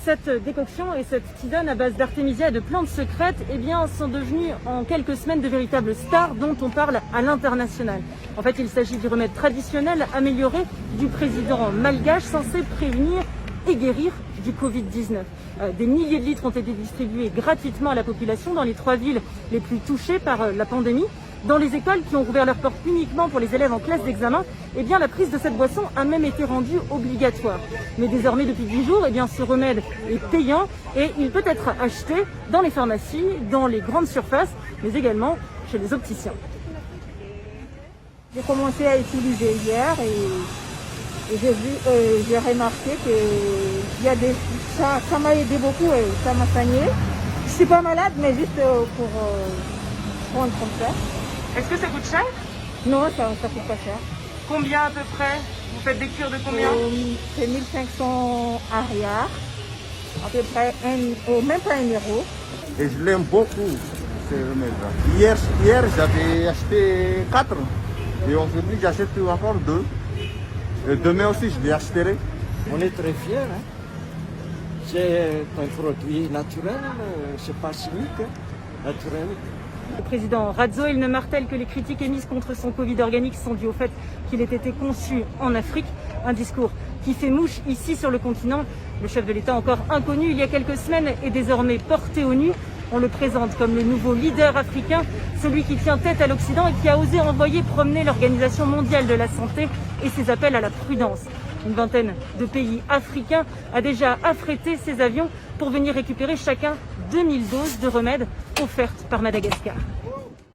Cette décoction et cette tisane à base d'artémisia et de plantes secrètes sont devenues en quelques semaines de véritables stars dont on parle à l'international. En fait, il s'agit du remède traditionnel amélioré du président malgache censé prévenir et guérir du Covid-19. Des milliers de litres ont été distribués gratuitement à la population dans les 3 villes les plus touchées par la pandémie. Dans les écoles qui ont rouvert leurs portes uniquement pour les élèves en classe d'examen, la prise de cette boisson a même été rendue obligatoire. Mais désormais, depuis 10 jours, ce remède est payant et il peut être acheté dans les pharmacies, dans les grandes surfaces, mais également chez les opticiens. J'ai commencé à utiliser hier et j'ai remarqué que ça m'a aidé beaucoup et ça m'a soigné. Je suis pas malade, mais juste pour prendre comme ça. Est-ce que ça coûte cher? Non, ça coûte pas cher. Combien à peu près? Vous faites des cures de combien? C'est 1500 arrière, à peu près même pas 1 euro. Et je l'aime beaucoup, ce remède-là. Hier j'avais acheté 4 et aujourd'hui j'achète encore 2. Et demain aussi je les acheterai. On est très fiers. C'est un produit naturel, c'est pas chimique, naturel. Le président Razzo, il ne martèle que les critiques émises contre son Covid organique sont dues au fait qu'il ait été conçu en Afrique. Un discours qui fait mouche ici sur le continent. Le chef de l'État, encore inconnu il y a quelques semaines, est désormais porté au nu. On le présente comme le nouveau leader africain, celui qui tient tête à l'Occident et qui a osé envoyer promener l'Organisation mondiale de la santé et ses appels à la prudence. Une vingtaine de pays africains a déjà affrété ses avions pour venir récupérer chacun 2000 doses de remèdes offertes par Madagascar.